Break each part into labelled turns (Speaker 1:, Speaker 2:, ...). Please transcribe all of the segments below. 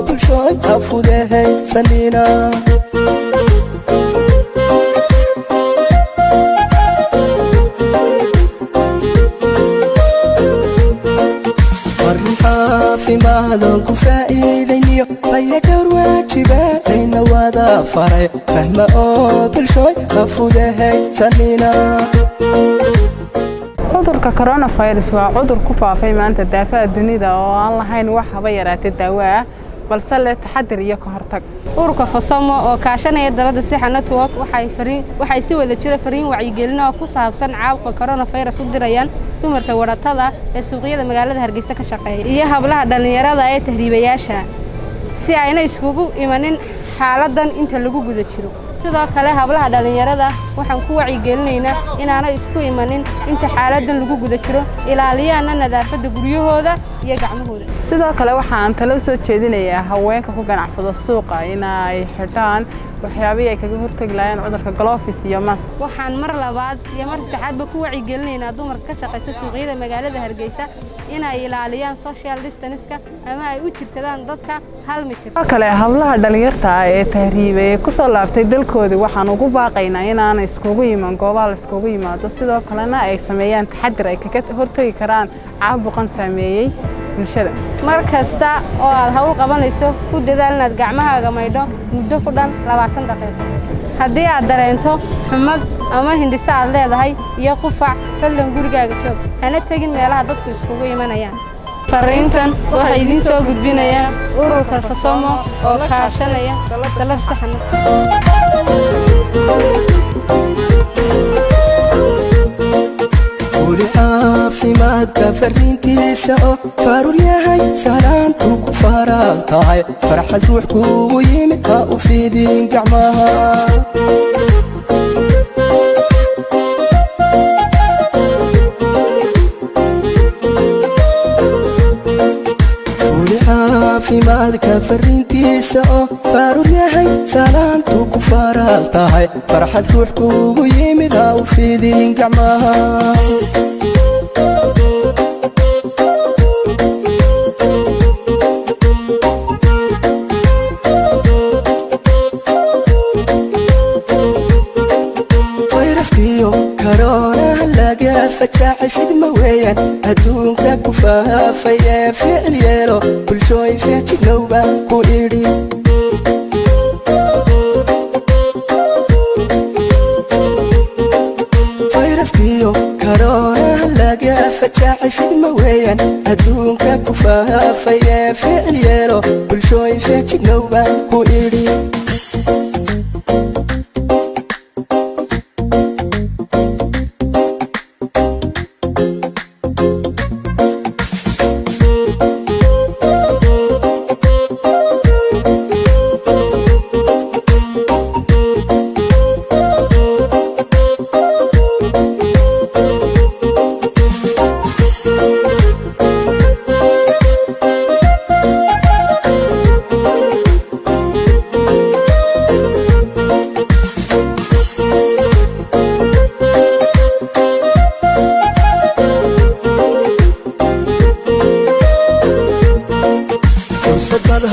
Speaker 1: bulshooy afudehay sanina في ماذا كفائدني هيا كرواجبا أين وذا فرع فهم بالشوي أفوده سنينا
Speaker 2: cudurka coronavirus waa cudur ku faafay maanta daafaha dunida oo aan lahayn wax haba yaraatee daawo ah balse leh taxadir iyo ka hortag.
Speaker 3: ururka Fasamo oo kaashanaya dalada Sixa Network waxay si wada jira fariin wacyigelin oo ku saabsan caabuqa coronavirus u dirayaan dumarka waratada ee suuqyada magaalada Hargeysa ka shaqeeya iyo hablaha dhalinyarada ee tahriibayaasha si ayna iskugu imanin xaaladan inta lagu guda jiro. sidoo kale hablaha dhalinyarada waxaan ku wacyigelinaynaa inaanay isku imanin inta xaaladan lagu guda jiro ilaaliyana nadaafada guryahooda iyo gacmahooda.
Speaker 2: sidoo kale waxaan talo soo jeedinayaa haweenka ku ganacsada suuqa inay xidhaan waxyaabaha ay kaga hortaglayaan cudurka gloves iyo mask.
Speaker 3: waxaan mar labaad iyo mar saddexaadba ku wacyigelinaynaa dumarka ka shaqeysa suuqyada magaalada Hargeysa inay ilaaliyaan social distance ama ay u jirsadaan dadka 1 mitir.
Speaker 2: kale hablaha dhalinyarta ee tahriibay ku soo laaftay dalkooda waxaan ugu baaqaynaa inaan iskugu iman goobaha la iskugu yimaado sidoo kalena ay sameeyaan taxadir ay kaga hortagi karaan caabuqan saameeyay bulshada.
Speaker 3: markasta oo aad hawl qabanayso ku dadaal inaad gacmahaaga maydho muddo ku dhan 20 daqiiqo. haddii aad dareento xumad ama hindhiso aad leedahay iyo qufac fadlan gurigaaga joog hana tagin meelaha dadku iskugu imanayaan. fariintan waxa idin soo gudbinaya ururka Fasamo oo kaashanaya dalada Sixa Network.
Speaker 1: caafimaadka fariintiisa oo faruur yahay salaantu ku faral tahay farxad ruux kugu yimid ka u fiidin gacmaha caafimaadka fariintiisa oo faruur yahay salaantu ku faral tahay farxad ruux kugu yimid ka u fiidin gacmaha فجاعي في دمويا أدونك كفافيا فعل يلو كل شوي فيه تنوبة كويري فيروس كيو كورونا هلاقي فجاعي في دمويا أدونك كفافيا فعل يلو كل شوي فيه تنوبة كويري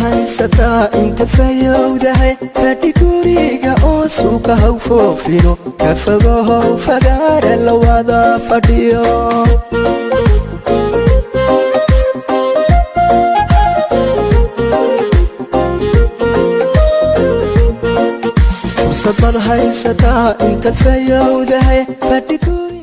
Speaker 1: haysataa inta fayowdahay fadhi guriga oo suuqa haw foofino ka fogohow fagaare la wada fadhiyo fursad baad haysataa inta fayowdahay fadhi